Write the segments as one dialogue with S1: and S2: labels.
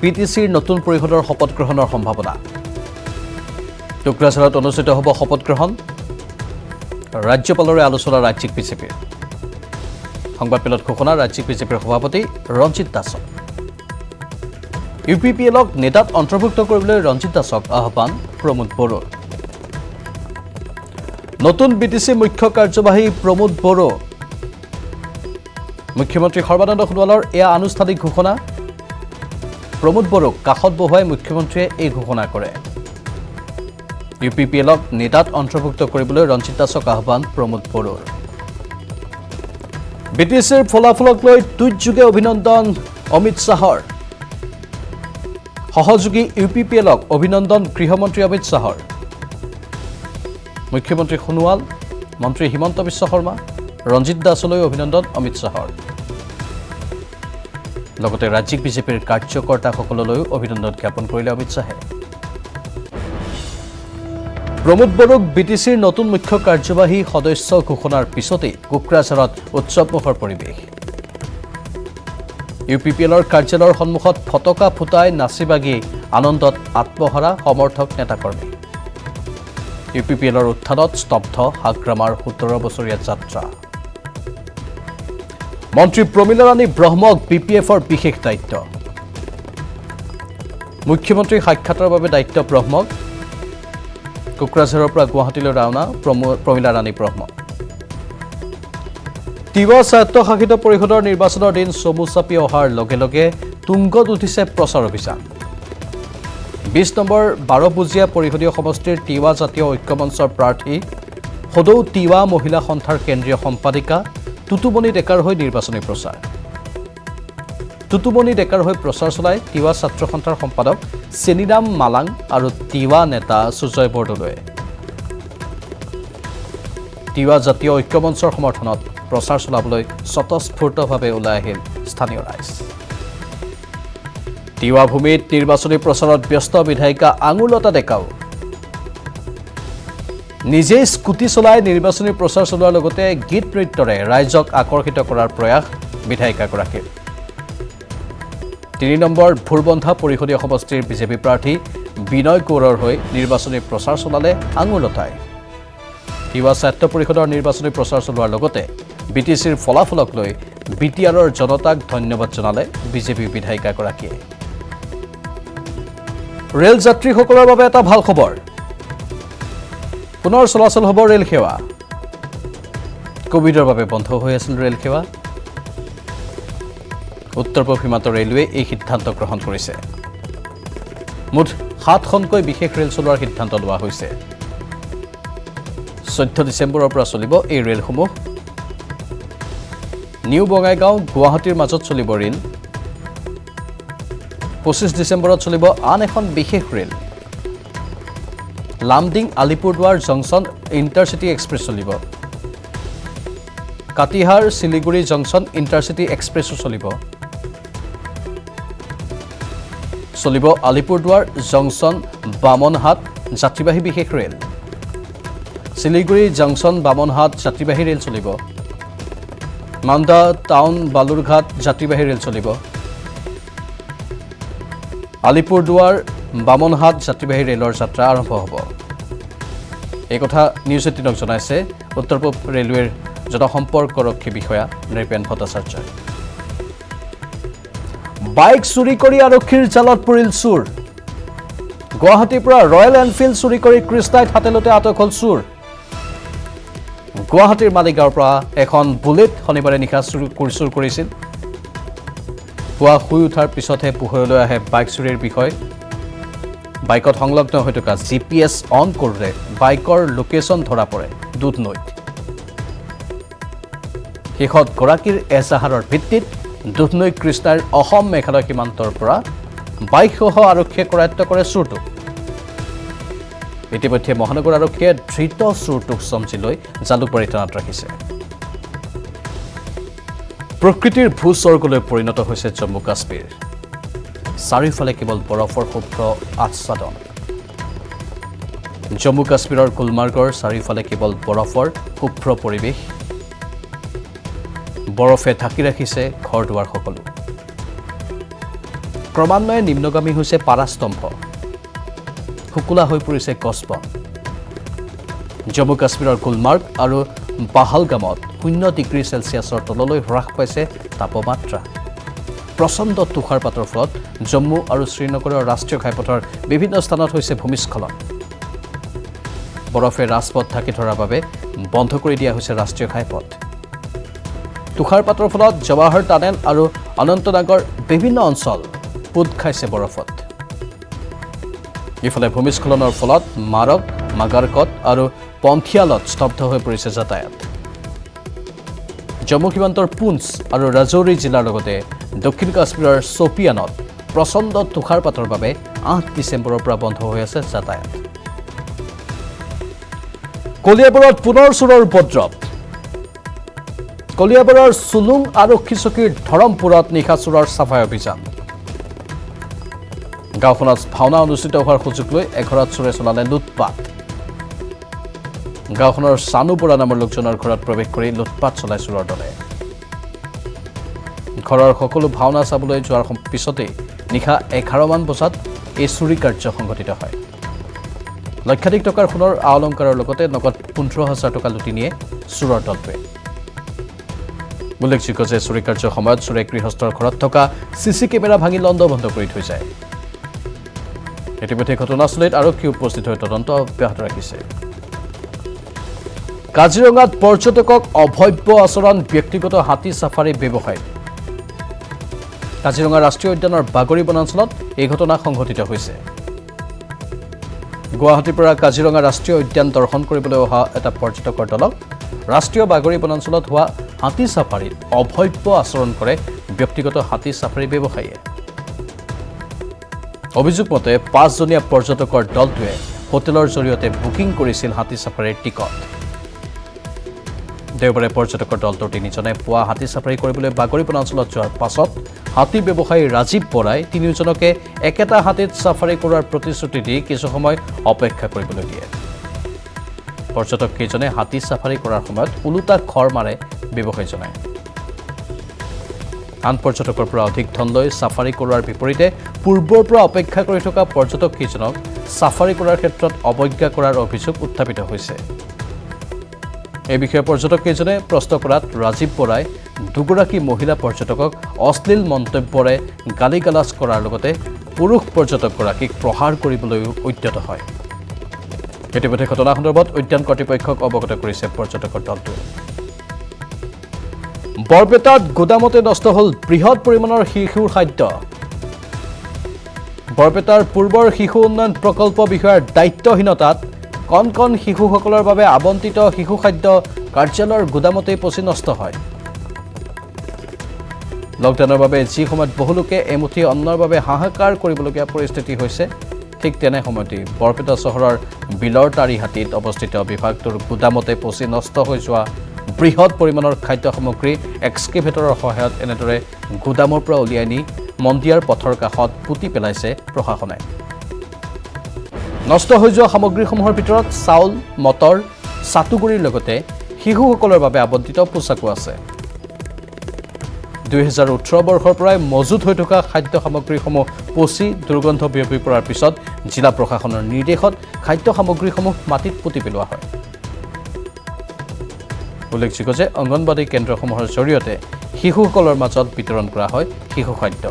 S1: পিটিচিৰ নতুন পৰিষদৰ শপত গ্ৰহণৰ সম্ভাৱনা টুকুৰাঝাৰত অনুষ্ঠিত হ'ব শপত গ্ৰহণ ৰাজ্যপালৰে আলোচনা ৰাজ্যিক বিজেপিৰ সংবাদমেলত ঘোষণা ৰাজ্যিক বিজেপিৰ সভাপতি ৰঞ্জিত দাসক ইউপিপিএলক নেতাত অন্তৰ্ভুক্ত কৰিবলৈ ৰঞ্জিত দাসক আহ্বান প্ৰমোদ বড়োৰ নতুন বিটিচি মুখ্য কাৰ্যবাহী প্ৰমোদ বড়ো মুখ্যমন্ত্ৰী সৰ্বানন্দ সোণোৱালৰ এয়া আনুষ্ঠানিক ঘোষণা প্ৰমোদ বড়োক কাষত বহুৱাই মুখ্যমন্ত্ৰীয়ে এই ঘোষণা কৰে ইউপিপিএলক নেতাত অন্তৰ্ভুক্ত কৰিবলৈ ৰঞ্জিত দাসক আহ্বান প্ৰমোদ বড়োৰ বিটিচিৰ ফলাফলক লৈ টুইটযোগে অভিনন্দন অমিত শ্বাহৰ সহযোগী ইউপিপিএলক অভিনন্দন গৃহমন্ত্ৰী অমিত শ্বাহৰ মুখ্যমন্ত্ৰী সোণোৱাল মন্ত্ৰী হিমন্ত বিশ্ব শৰ্মা ৰঞ্জিত দাসলৈ অভিনন্দন অমিত শ্বাহৰ লগতে ৰাজ্যিক বিজেপিৰ কাৰ্যকৰ্তাসকললৈও অভিনন্দন জ্ঞাপন কৰিলে অমিত শ্বাহে প্ৰমোদ বড়োক বিটিচিৰ নতুন মুখ্য কাৰ্যবাহী সদস্য ঘোষণাৰ পিছতেই কোকৰাঝাৰত উৎসৱমুখৰ পৰিৱেশ ইউপিপিএলৰ কাৰ্যালয়ৰ সন্মুখত ফটকা ফুটাই নাচি বাগি আনন্দত আত্মহাৰা সমৰ্থক নেতাকৰ্মী ইউপিপিএলৰ উত্থানত স্তব্ধ হাগ্ৰামাৰ 17 বছৰীয়া যাত্ৰা মন্ত্ৰী প্ৰমীলা ৰাণী ব্ৰহ্মক বিপিএফৰ বিশেষ দায়িত্ব মুখ্যমন্ত্ৰীৰ সাক্ষাতৰ বাবে দায়িত্ব ব্ৰহ্মক কোকৰাঝাৰৰ পৰা গুৱাহাটীলৈ ৰাওনা প্ৰমীলা ৰাণী ব্ৰহ্ম তিৱা স্বায়ত্তশাসিত পৰিষদৰ নিৰ্বাচনৰ দিন চমু চাপি অহাৰ লগে লগে তুংগত উঠিছে প্ৰচাৰ অভিযান 20 নম্বৰ 12 বুজিয়া পৰিষদীয় সমষ্টিৰ তিৱা জাতীয় ঐক্যমঞ্চৰ প্ৰাৰ্থী সদৌ তিৱা মহিলা সন্থাৰ কেন্দ্ৰীয় সম্পাদিকা টুটুমণি ডেকাৰ হৈ নিৰ্বাচনী প্ৰচাৰ টুটুমণি ডেকাৰ হৈ প্ৰচাৰ চলাই তিৱা ছাত্ৰ সন্থাৰ সম্পাদক চেনিৰাম মালাং আৰু তিৱা নেতা সুজয় বৰদলৈয়ে তিৱা জাতীয় ঐক্যমঞ্চৰ সমৰ্থনত প্ৰচাৰ চলাবলৈ স্বতঃস্ফূৰ্তভাৱে ওলাই আহিল স্থানীয় ৰাইজ তিৱা ভূমিত নিৰ্বাচনী প্ৰচাৰত ব্যস্ত বিধায়িকা আঙুলতা ডেকাও নিজেই স্কুটি চলাই নিৰ্বাচনী প্ৰচাৰ চলোৱাৰ লগতে গীত নৃত্যৰে ৰাইজক আকৰ্ষিত কৰাৰ প্ৰয়াস বিধায়িকাগৰাকীৰ 3 নম্বৰ ভুৰবন্ধা পৰিষদীয় সমষ্টিৰ বিজেপি প্ৰাৰ্থী বিনয় কৌৰৰ হৈ নিৰ্বাচনী প্ৰচাৰ চলালে আঙুলতাই তিৱা স্বায়ত্ত পৰিষদৰ নিৰ্বাচনী প্ৰচাৰ চলোৱাৰ লগতে বিটিচিৰ ফলাফলক লৈ বিটিআৰৰ জনতাক ধন্যবাদ জনালে বিজেপি বিধায়িকাগৰাকীয়ে ৰেল যাত্ৰীসকলৰ বাবে এটা ভাল খবৰ পুনৰ চলাচল হ'ব ৰেল সেৱা কোভিডৰ বাবে বন্ধ হৈ আছিল ৰেল সেৱা উত্তৰ পূব সীমান্ত ৰেলৱে এই সিদ্ধান্ত গ্ৰহণ কৰিছে মুঠ 7খনকৈ বিশেষ ৰেল চলোৱাৰ সিদ্ধান্ত লোৱা হৈছে 14 ডিচেম্বৰৰ পৰা চলিব এই ৰেলসমূহ নিউ বঙাইগাঁও গুৱাহাটীৰ মাজত চলিব ৰেল 25 ডিচেম্বৰত চলিব আন এখন বিশেষ rail Lumding Alipurduar junction intercity express চলিব কাটিহাৰ শিলিগুৰি জংচন ইণ্টাৰচিটি এক্সপ্ৰেছো চলিব আলিপুৰদুৱাৰ জংচন বামনহাট যাত্ৰীবাহী বিশেষ ৰেল শিলিগুৰি জংচন বামনহাট যাত্ৰীবাহী ৰেল চলিব মান্দা টাউন বালুৰঘাট যাত্ৰীবাহী ৰেল চলিব আলিপুৰদুৱাৰ বামনহাট যাত্ৰীবাহী ৰেলৰ যাত্ৰা আৰম্ভ হ'ব এই কথা নিউজ 18ক জনাইছে উত্তৰ পূব ৰেলৱেৰ জনসম্পৰ্কৰক্ষী বিষয়া নৃপেন ভট্টাচাৰ্যই বাইক চুৰি কৰি আৰক্ষীৰ জালত পৰিল চুৰ গুৱাহাটীৰ পৰা ৰয়েল এনফিল্ড চুৰি কৰি কৃষ্ণাইত হাতেলতে আটক হ'ল চুৰ গুৱাহাটীৰ মালিগাঁৱৰ পৰা এখন বুলেট শনিবাৰে নিশা চুৰ কৰিছিল পুৱা শুই উঠাৰ পিছতহে পোহৰলৈ আহে বাইক চুৰিৰ বিষয় বাইকত সংলগ্ন হৈ থকা জিপিএছ অন কৰোঁতে বাইকৰ লোকেশ্যন ধৰা পৰে দুধনৈত শেষত গৰাকীৰ এজাহাৰৰ ভিত্তিত দুধনৈ কৃষ্ণাৰ অসম মেঘালয় সীমান্তৰ পৰা বাইকসহ আৰক্ষীয়ে কৰায়ত্ব কৰে চুৰটোক ইতিমধ্যে মহানগৰ আৰক্ষীয়ে ধৃত চুৰটোক চমজি লৈ জালুকবাৰী থানাত ৰাখিছে প্ৰকৃতিৰ ভূস্বৰ্গলৈ পৰিণত হৈছে জম্মু কাশ্মীৰ চাৰিওফালে কেৱল বৰফৰ শুভ্ৰ আচ্ছাদন জম্মু কাশ্মীৰৰ গুলমাৰ্গৰ চাৰিওফালে কেৱল বৰফৰ শুভ্ৰ পৰিৱেশ বৰফে ঢাকি ৰাখিছে ঘৰ দুৱাৰ সকলো ক্ৰমান্বয়ে নিম্নগামী হৈছে পাৰাস্তম্ভ শুকুলা হৈ পৰিছে গছবন জম্মু কাশ্মীৰৰ গুলমাৰ্গ আৰু পাহালগামত 0 ডিগ্ৰী চেলছিয়াছৰ তললৈ হ্ৰাস পাইছে তাপমাত্ৰা প্ৰচণ্ড তুষাৰপাতৰ ফলত জম্মু আৰু শ্ৰীনগৰৰ ৰাষ্ট্ৰীয় ঘাইপথৰ বিভিন্ন স্থানত হৈছে ভূমিস্খলন বৰফে ৰাজপথ ঢাকি ধৰাৰ বাবে বন্ধ কৰি দিয়া হৈছে ৰাষ্ট্ৰীয় ঘাইপথ তুষাৰপাতৰ ফলত জৱাহৰ টানেল আৰু অনন্তনাগৰ বিভিন্ন অঞ্চল পোত খাইছে বৰফত ইফালে ভূমিস্খলনৰ ফলত মাৰক মাগাৰকট আৰু পন্থিয়ালত স্তব্ধ হৈ পৰিছে যাতায়াত জম্মু সীমান্তৰ পুঞ্চ আৰু ৰাজৌৰি জিলাৰ লগতে দক্ষিণ কাশ্মীৰৰ সোপিয়ানত প্ৰচণ্ড তুষাৰপাতৰ বাবে 8 ডিচেম্বৰৰ পৰা বন্ধ হৈ আছে যাতায়াত কলিয়াবৰত পুনৰ চোৰৰ উপদ্ৰৱ কলিয়াবৰৰ সুলুং আৰক্ষী চকীৰ ধৰমপুৰত নিশা চোৰৰ চাফাই অভিযান গাঁওখনত ভাওনা অনুষ্ঠিত হোৱাৰ সুযোগ লৈ এঘৰত চোৰে চলালে লুটপাট গাঁওখনৰ সানু বৰা নামৰ লোকজনৰ ঘৰত প্ৰৱেশ কৰি লুটপাট চলাই চোৰৰ দলে ঘৰৰ সকলো ভাওনা চাবলৈ যোৱাৰ পিছতে নিশা 11 মান বজাত এই চুৰি কাৰ্য সংঘটিত হয় লক্ষাধিক টকাৰ সোণৰ অলংকাৰৰ লগতে নগদ 15,000 টকা লুটি নিয়ে চোৰৰ দলটোৱে উল্লেখযোগ্য যে চুৰি কাৰ্যৰ সময়ত চোৰে গৃহস্থৰ ঘৰত থকা চিচি কেমেৰা ভাঙি লণ্ডভণ্ড কৰি থৈ যায় ইতিমধ্যে ঘটনাস্থলীত আৰক্ষী উপস্থিত হৈ তদন্ত অব্যাহত ৰাখিছে কাজিৰঙাত পৰ্যটকক অভব্য আচৰণ ব্যক্তিগত হাতী সাফাৰী ব্যৱসায় কাজিৰঙা ৰাষ্ট্ৰীয় উদ্যানৰ বাগৰি বনাঞ্চলত এই ঘটনা সংঘটিত হৈছে গুৱাহাটীৰ পৰা কাজিৰঙা ৰাষ্ট্ৰীয় উদ্যান দৰ্শন কৰিবলৈ অহা এটা পৰ্যটকৰ দলক ৰাষ্ট্ৰীয় বাগৰি বনাঞ্চলত হোৱা হাতী সাফাৰীত অভব্য আচৰণ কৰে ব্যক্তিগত হাতী সাফাৰী ব্যৱসায়ীয়ে অভিযোগ মতে 5 জনীয়া পৰ্যটকৰ দলটোৱে হোটেলৰ জৰিয়তে বুকিং কৰিছিল হাতী সাফাৰীৰ টিকট দেওবাৰে পৰ্যটকৰ দলটোৰ 3 জনে পুৱা হাতী সাফাৰী কৰিবলৈ বাগৰি বনাঞ্চলত যোৱাৰ পাছত হাতী ব্যৱসায়ী ৰাজীৱ বৰাই 3 জনকে একেটা হাতীত সাফাৰী কৰাৰ প্ৰতিশ্ৰুতি দি কিছু সময় অপেক্ষা কৰিবলৈ দিয়ে পৰ্যটক কেইজনে হাতী সাফাৰী কৰাৰ সময়ত উলুটা খৰ মাৰে ব্যৱসায়ীজনে আন পৰ্যটকৰ পৰা অধিক ধন লৈ সাফাৰী কৰাৰ বিপৰীতে পূৰ্বৰ পৰা অপেক্ষা কৰি থকা পৰ্যটক কেইজনক সাফাৰী কৰাৰ ক্ষেত্ৰত অৱজ্ঞা কৰাৰ অভিযোগ উত্থাপিত হৈছে এই বিষয়ে পৰ্যটক কেইজনে প্ৰশ্ন কৰাত ৰাজীৱ বৰাই দুগৰাকী মহিলা পৰ্যটকক অশ্লীল মন্তব্যৰে গালিগালাজ কৰাৰ লগতে পুৰুষ পৰ্যটকগৰাকীক প্ৰহাৰ কৰিবলৈ উদ্যত হয় ইতিমধ্যে ঘটনা সন্দৰ্ভত উদ্যান কৰ্তৃপক্ষক অৱগত কৰিছে পৰ্যটকৰ দলটোৱে বৰপেটাত গোদামতে নষ্ট হ'ল বৃহৎ পৰিমাণৰ শিশুৰ খাদ্য বৰপেটাৰ পূৰ্বৰ শিশু উন্নয়ন প্ৰকল্প বিষয়াৰ দায়িত্বহীনতাত কণ কণ শিশুসকলৰ বাবে আবণ্টিত শিশু খাদ্য কাৰ্যালয়ৰ গোদামতে পচি নষ্ট হয় লকডাউনৰ বাবে যি সময়ত বহুলোকে এমুঠি অন্নৰ বাবে হাহাকাৰ কৰিবলগীয়া পৰিস্থিতি হৈছে ঠিক তেনে সময়তে বৰপেটা চহৰৰ বিলৰ তাৰিহাটিত অৱস্থিত বিভাগটোৰ গোদামতে পচি নষ্ট হৈ যোৱা বৃহৎ পৰিমাণৰ খাদ্য সামগ্ৰী এক্সকেভেটৰৰ সহায়ত এনেদৰে গোদামৰ পৰা উলিয়াই নি মন্দিয়াৰ পথৰ কাষত পুতি পেলাইছে প্ৰশাসনে নষ্ট হৈ যোৱা সামগ্ৰীসমূহৰ ভিতৰত চাউল মটৰ সাতুগুৰিৰ লগতে শিশুসকলৰ বাবে আবণ্টিত পোছাকো আছে 2018 বৰ্ষৰ পৰাই মজুত হৈ থকা খাদ্য সামগ্ৰীসমূহ পচি দুৰ্গন্ধ বিয়পি পৰাৰ পিছত জিলা প্ৰশাসনৰ নিৰ্দেশত খাদ্য সামগ্ৰীসমূহ মাটিত পুতি পেলোৱা হয় উল্লেখযোগ্য যে অংগনবাড়ী কেন্দ্ৰসমূহৰ জৰিয়তে শিশুসকলৰ মাজত বিতৰণ কৰা হয় শিশু খাদ্য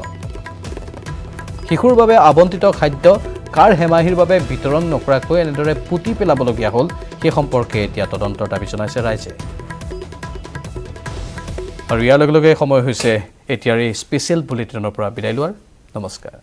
S1: শিশুৰ বাবে আবণ্টিত খাদ্য কাৰ হেমাহিৰ বাবে বিতৰণ নকৰাকৈ এনেদৰে পুতি পেলাবলগীয়া হ'ল সেই সম্পৰ্কে এতিয়া তদন্তৰ দাবী জনাইছে ৰাইজে আৰু ইয়াৰ লগে লগে সময় হৈছে এতিয়াৰ এই স্পেচিয়েল বুলেটিনৰ পৰা বিদায় লোৱাৰ নমস্কাৰ